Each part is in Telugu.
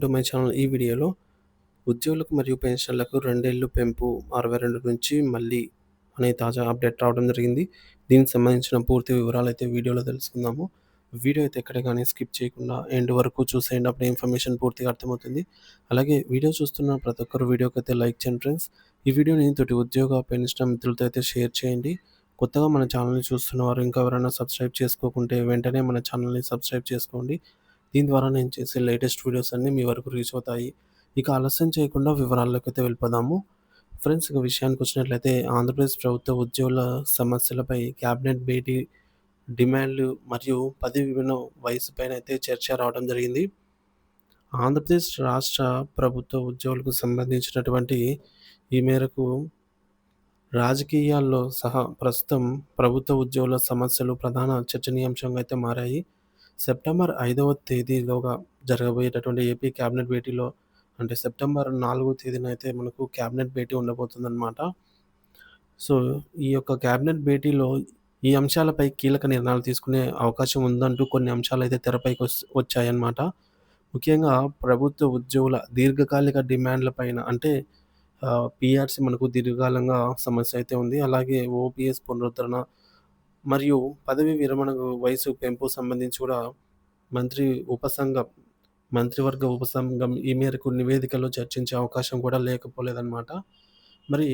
To my channel. ఈ వీడియోలో ఉద్యోగులకు మరియు పెన్షన్లకు 2 ఏళ్లు పెంపు 62 నుంచి మళ్ళీ అనే తాజా అప్డేట్ రావడం జరిగింది. దీనికి సంబంధించిన పూర్తి వివరాలైతే వీడియోలో తెలుసుకుందాము. వీడియో అయితే ఎక్కడ గాని స్కిప్ చేయకుండా ఎండ్ వరకు చూసేయండి. అప్పుడే ఇన్ఫర్మేషన్ పూర్తిగా అర్థమవుతుంది. అలాగే వీడియో చూస్తున్న ప్రతి ఒక్కరు వీడియోకైతే లైక్ చేయండి ఫ్రెండ్స్. ఈ వీడియోని తోటి ఉద్యోగ, పెన్షన్ మిత్రులతో అయితే షేర్ చేయండి. కొత్తగా మన ఛానల్‌ని చూస్తున్నవారు ఇంకా ఎవరైనా సబ్స్క్రైబ్ చేసుకోకుంటే వెంటనే మన ఛానల్‌ని సబ్స్క్రైబ్ చేసుకోండి. దీని ద్వారా నేను చేసే లేటెస్ట్ వీడియోస్ అన్నీ మీ వరకు రీచ్ అవుతాయి. ఇక ఆలస్యం చేయకుండా వివరాల్లోకైతే వెళ్ళిపోదాము. ఫ్రెండ్స్, ఇక విషయానికొచ్చినట్లయితే ఆంధ్రప్రదేశ్ ప్రభుత్వ ఉద్యోగుల సమస్యలపై క్యాబినెట్ భేటీ, డిమాండ్లు మరియు పదవి విరమణ వయసుపైనైతే చర్చ రావడం జరిగింది. ఆంధ్రప్రదేశ్ రాష్ట్ర ప్రభుత్వ ఉద్యోగులకు సంబంధించినటువంటి ఈ మేరకు రాజకీయాల్లో సహా ప్రస్తుతం ప్రభుత్వ ఉద్యోగుల సమస్యలు ప్రధాన చర్చనీయాంశంగా అయితే మారాయి. సెప్టెంబర్ 5వ తేదీలోగా జరగబోయేటటువంటి ఏపీ క్యాబినెట్ భేటీలో అంటే సెప్టెంబర్ 4వ తేదీన అయితే మనకు క్యాబినెట్ భేటీ ఉండబోతుందనమాట. సో, ఈ యొక్క క్యాబినెట్ భేటీలో ఈ అంశాలపై కీలక నిర్ణయాలు తీసుకునే అవకాశం ఉందంటూ కొన్ని అంశాలైతే తెరపైకి వచ్చాయన్నమాట. ముఖ్యంగా ప్రభుత్వ ఉద్యోగుల దీర్ఘకాలిక డిమాండ్‌లపైన అంటే పీఆర్సీ మనకు దీర్ఘకాలంగా సమస్య అయితే ఉంది. అలాగే ఓపీఎస్ పునరుద్ధరణ మరియు పదవీ విరమణ వయసు పెంపు సంబంధించి కూడా మంత్రి ఉపసంఘం మంత్రివర్గ ఉపసంఘం ఈ మేరకు నివేదికలో చర్చించే అవకాశం కూడా లేకపోలేదన్నమాట. మరి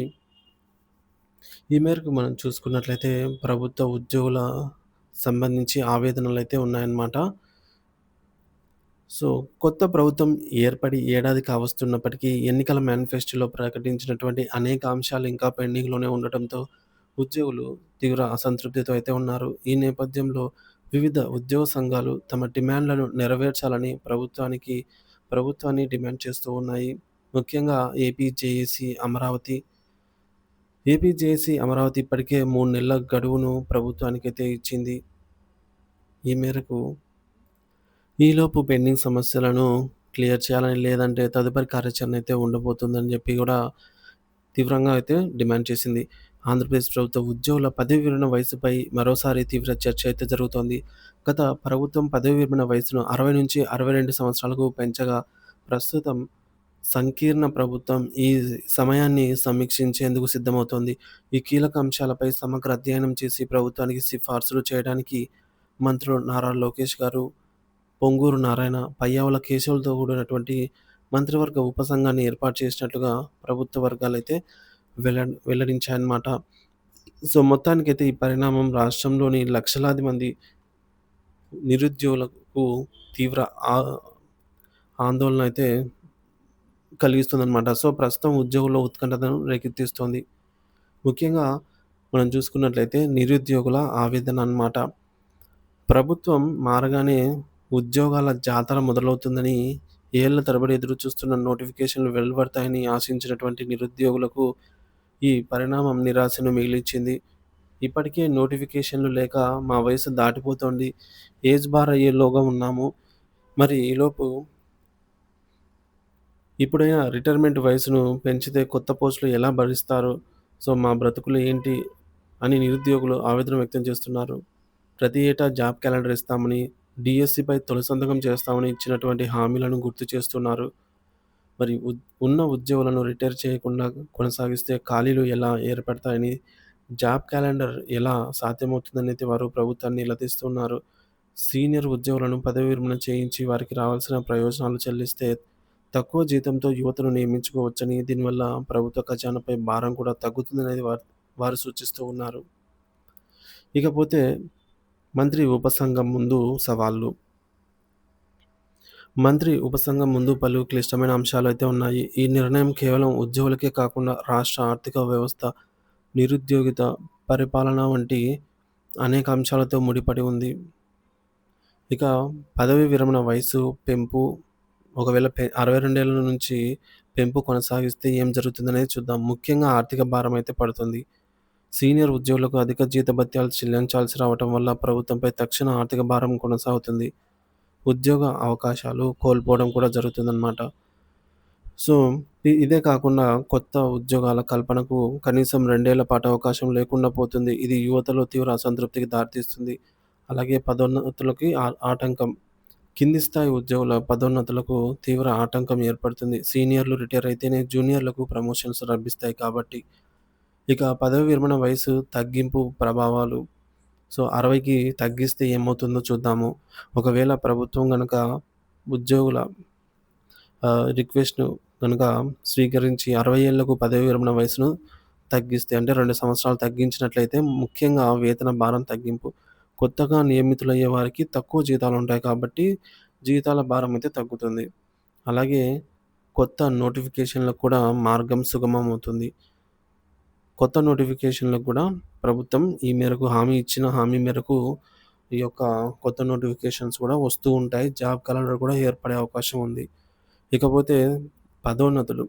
ఈ మేరకు మనం చూసుకున్నట్లయితే ప్రభుత్వ ఉద్యోగుల సంబంధించి ఆవేదనలైతే ఉన్నాయన్నమాట. సో, కొత్త ప్రభుత్వం ఏర్పడి ఏడాది కావస్తున్నప్పటికీ ఎన్నికల మేనిఫెస్టోలో ప్రకటించినటువంటి అనేక అంశాలు ఇంకా పెండింగ్‌లోనే ఉండటంతో ఉద్యోగులు తీవ్ర అసంతృప్తితో అయితే ఉన్నారు. ఈ నేపథ్యంలో వివిధ ఉద్యోగ సంఘాలు తమ డిమాండ్‌లను నెరవేర్చాలని ప్రభుత్వాన్ని డిమాండ్ చేస్తూ ఉన్నాయి. ముఖ్యంగా ఏపీ జేఏసీ అమరావతి ఇప్పటికే 3 నెలల గడువును ప్రభుత్వానికైతే ఇచ్చింది. ఈ మేరకు ఈలోపు పెండింగ్ సమస్యలను క్లియర్ చేయాలని, లేదంటే తదుపరి కార్యాచరణ అయితే ఉండబోతుందని చెప్పి కూడా తీవ్రంగా అయితే డిమాండ్ చేసింది. ఆంధ్రప్రదేశ్ ప్రభుత్వ ఉద్యోగుల పదవీ విరమణ వయసుపై మరోసారి తీవ్ర చర్చ అయితే జరుగుతోంది. గత ప్రభుత్వం పదవీ విరమణ వయసును 60 నుంచి 62 సంవత్సరాలకు పెంచగా, ప్రస్తుతం సంకీర్ణ ప్రభుత్వం ఈ సమయాన్ని సమీక్షించేందుకు సిద్ధమవుతోంది. ఈ కీలక అంశాలపై సమగ్ర అధ్యయనం చేసి ప్రభుత్వానికి సిఫార్సులు చేయడానికి మంత్రులు నారా లోకేష్ గారు, పొంగూరు నారాయణ, పయ్యావుల కేశవులతో కూడినటువంటి మంత్రివర్గ ఉపసంఘాన్ని ఏర్పాటు చేసినట్లుగా ప్రభుత్వ వర్గాలైతే వెల్లడించాయన్నమాట. సో, మొత్తానికైతే ఈ పరిణామం రాష్ట్రంలోని లక్షలాది మంది నిరుద్యోగులకు తీవ్ర ఆ ఆందోళన అయితే కలిగిస్తుందన్నమాట. సో, ప్రస్తుతం ఉద్యోగుల్లో ఉత్కంఠతను రేకెత్తిస్తోంది. ముఖ్యంగా మనం చూసుకున్నట్లయితే నిరుద్యోగుల ఆవేదన అన్నమాట. ప్రభుత్వం మారగానే ఉద్యోగాల జాతర మొదలవుతుందని ఏళ్ల తరబడి ఎదురుచూస్తున్న నోటిఫికేషన్లు వెలువడతాయని ఆశించినటువంటి నిరుద్యోగులకు ఈ పరిణామం నిరాశను మిగిల్చింది. ఇప్పటికే నోటిఫికేషన్లు లేక మా వయసు దాటిపోతోంది, ఏజ్ బార్ అయ్యేలోగా ఉన్నాము. మరి ఈలోపు ఇప్పుడైనా రిటైర్మెంట్ వయసును పెంచితే కొత్త పోస్టులు ఎలా భరిస్తారు? సో, మా బ్రతుకులు ఏంటి అని నిరుద్యోగులు ఆవేదన వ్యక్తం చేస్తున్నారు. ప్రతి ఏటా జాబ్ క్యాలెండర్ ఇస్తామని, డీఎస్సీపై తొలి సంతకం చేస్తామని ఇచ్చినటువంటి హామీలను గుర్తు చేస్తున్నారు. మరి ఉన్న ఉద్యోగులను రిటైర్ చేయకుండా కొనసాగిస్తే ఖాళీలు ఎలా ఏర్పడతాయని, జాబ్ క్యాలెండర్ ఎలా సాధ్యమవుతుందనైతే వారు ప్రభుత్వాన్ని నిలదీస్తున్నారు. సీనియర్ ఉద్యోగులను పదవీ విరమణ చేయించి వారికి రావాల్సిన ప్రయోజనాలు చెల్లిస్తే తక్కువ జీతంతో యువతను నియమించుకోవచ్చని, దీనివల్ల ప్రభుత్వ ఖజానాపై భారం కూడా తగ్గుతుందనేది వారు సూచిస్తూ ఉన్నారు. ఇకపోతే మంత్రి ఉపసంఘం ముందు సవాళ్లు. మంత్రి ఉపసంఘం ముందు పలు క్లిష్టమైన అంశాలు అయితే ఉన్నాయి. ఈ నిర్ణయం కేవలం ఉద్యోగులకే కాకుండా రాష్ట్ర ఆర్థిక వ్యవస్థ, నిరుద్యోగిత, పరిపాలన వంటి అనేక అంశాలతో ముడిపడి ఉంది. ఇక పదవీ విరమణ వయసు పెంపు ఒకవేళ 62 ఏళ్ల నుంచి పెంపు కొనసాగిస్తే ఏం జరుగుతుందనేది చూద్దాం. ముఖ్యంగా ఆర్థిక భారం అయితే పడుతుంది. సీనియర్ ఉద్యోగులకు అధిక జీతభత్యాలు చెల్లించాల్సి రావటం వల్ల ప్రభుత్వంపై తక్షణ ఆర్థిక భారం కొనసాగుతుంది. ఉద్యోగ అవకాశాలు కోల్పోవడం కూడా జరుగుతుందన్నమాట. సో, ఇదే కాకుండా కొత్త ఉద్యోగాల కల్పనకు కనీసం 2 ఏళ్ల పాటు అవకాశం లేకుండా పోతుంది. ఇది యువతలో తీవ్ర అసంతృప్తికి దారితీస్తుంది. అలాగే పదోన్నతులకి ఆటంకం. కింది స్థాయి ఉద్యోగుల పదోన్నతులకు తీవ్ర ఆటంకం ఏర్పడుతుంది. సీనియర్‌లు రిటైర్ అయితేనే జూనియర్‌లకు ప్రమోషన్స్ లభిస్తాయి కాబట్టి. ఇక పదవి విరమణ వయసు తగ్గింపు ప్రభావాలు. 60కి తగ్గిస్తే ఏమవుతుందో చూద్దాము. ఒకవేళ ప్రభుత్వం గనక ఉద్యోగుల రిక్వెస్ట్‌ను గనుక స్వీకరించి 60 ఏళ్లకు పదవీ విరమణ వయసును తగ్గిస్తే అంటే 2 సంవత్సరాలు తగ్గించినట్లయితే ముఖ్యంగా వేతన భారం తగ్గింపు. కొత్తగా నియమితులయ్యే వారికి తక్కువ జీతాలుంటాయి కాబట్టి జీతాల భారం అయితే తగ్గుతుంది. అలాగే కొత్త నోటిఫికేషన్‌లకు కూడా మార్గం సుగమమవుతుంది. కొత్త నోటిఫికేషన్‌లకు కూడా ప్రభుత్వం ఈ మేరకు హామీ ఇచ్చిన హామీ మేరకు ఈ యొక్క కొత్త నోటిఫికేషన్స్ కూడా వస్తూ ఉంటాయి. జాబ్ క్యాలెండర్ కూడా ఏర్పడే అవకాశం ఉంది. ఇకపోతే పదోన్నతులు.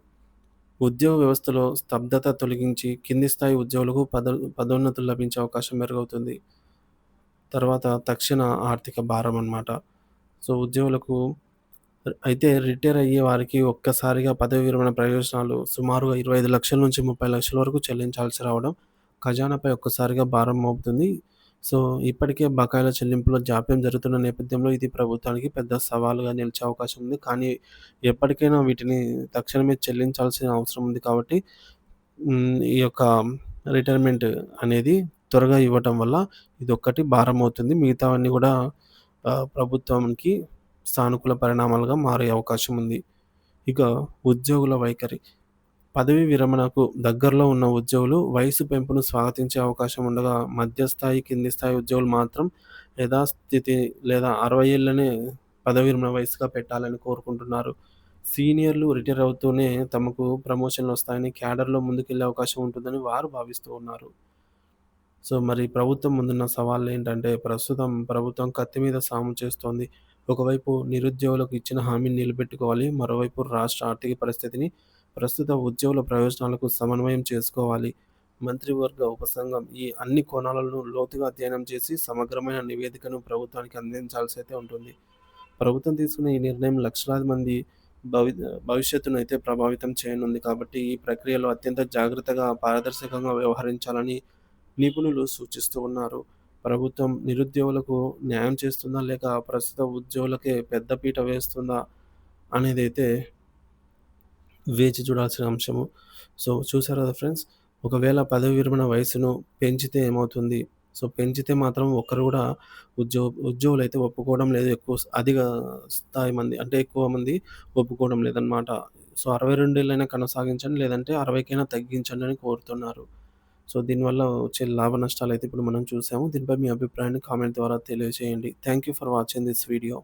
ఉద్యోగ వ్యవస్థలో స్తబ్దత తొలగించి కింది స్థాయి ఉద్యోగులకు పదోన్నతులు లభించే అవకాశం మెరుగవుతుంది. తర్వాత తక్షణ ఆర్థిక భారం అన్నమాట. ఉద్యోగులకు అయితే రిటైర్ అయ్యే వారికి ఒక్కసారిగా పదవి విరమణ ప్రయోజనాలు సుమారుగా 25,00,000 నుంచి 30,00,000 వరకు చెల్లించాల్సి రావడం ఖజానాపై ఒక్కసారిగా భారం మోపుతుంది. సో, ఇప్పటికే బకాయిల చెల్లింపులో జాప్యం జరుగుతున్న నేపథ్యంలో ఇది ప్రభుత్వానికి పెద్ద సవాలుగా నిలిచే అవకాశం ఉంది. కానీ ఎప్పటికైనా వీటిని తక్షణమే చెల్లించాల్సిన అవసరం ఉంది కాబట్టి ఈ యొక్క రిటైర్మెంట్ అనేది త్వరగా ఇవ్వటం వల్ల ఇదొక్కటి భారమవుతుంది. మిగతావన్నీ గూడా ప్రభుత్వానికి సానుకూల పరిణామాలుగా మారే అవకాశం ఉంది. ఇక ఉద్యోగుల వైఖరి. పదవీ విరమణకు దగ్గరలో ఉన్న ఉద్యోగులు వయసు పెంపును స్వాగతించే అవకాశం ఉండగా, మధ్యస్థాయి, కింది స్థాయి ఉద్యోగులు మాత్రం యథాస్థితి లేదా 60 ఏళ్లనే పదవీ విరమణ వయసుగా పెట్టాలని కోరుకుంటున్నారు. సీనియర్‌లు రిటైర్ అవుతూనే తమకు ప్రమోషన్‌లొస్తాయని, క్యాడర్‌లో ముందుకెళ్ళే అవకాశం ఉంటుందని వారు భావిస్తూ ఉన్నారు. మరి ప్రభుత్వం ముందున్న సవాళ్ళేంటంటే, ప్రస్తుతం ప్రభుత్వం కత్తి మీద సాము చేస్తోంది. ఒకవైపు నిరుద్యోగులకు ఇచ్చిన హామీని నిలబెట్టుకోవాలి. మరోవైపు రాష్ట్ర ఆర్థిక పరిస్థితిని, ప్రస్తుత ఉద్యోగుల ప్రయోజనాలకు సమన్వయం చేసుకోవాలి. మంత్రివర్గ ఉపసంఘం ఈ అన్ని కోణాలను లోతుగా అధ్యయనం చేసి సమగ్రమైన నివేదికను ప్రభుత్వానికి అందించాల్సయితే ఉంటుంది. ప్రభుత్వం తీసుకున్న ఈ నిర్ణయం లక్షలాది మంది భవి భవిష్యత్తునైతే ప్రభావితం చేయనుంది కాబట్టి, ఈ ప్రక్రియలో అత్యంత జాగ్రత్తగా, పారదర్శకంగా వ్యవహరించాలని నిపుణులు సూచిస్తూ ఉన్నారు. ప్రభుత్వం నిరుద్యోగులకు న్యాయం చేస్తుందా? లేక ప్రస్తుత ఉద్యోగులకే పెద్దపీట వేస్తుందా? అనేదైతే వేచి చూడాల్సిన అంశము. చూసారు కదా ఫ్రెండ్స్. ఒకవేళ పదవి విరమణ వయసును పెంచితే ఏమవుతుంది? పెంచితే మాత్రం ఒక్కరు గూడా ఉద్యోగులైతే ఒప్పుకోవడం లేదు. అధిక స్థాయి మంది అంటే ఎక్కువ మంది ఒప్పుకోవడం లేదనమాట. 62 ఏళ్ళైనా కొనసాగించండి, లేదంటే 60కైనా తగ్గించండి అని కోరుతున్నారు. దీనివల్ల వచ్చే లాభ నష్టాలైతే ఇప్పుడు మనం చూసాము. దీనిపై మీ అభిప్రాయాన్ని కామెంట్ ద్వారా తెలియజేయండి. Thank you for watching this video.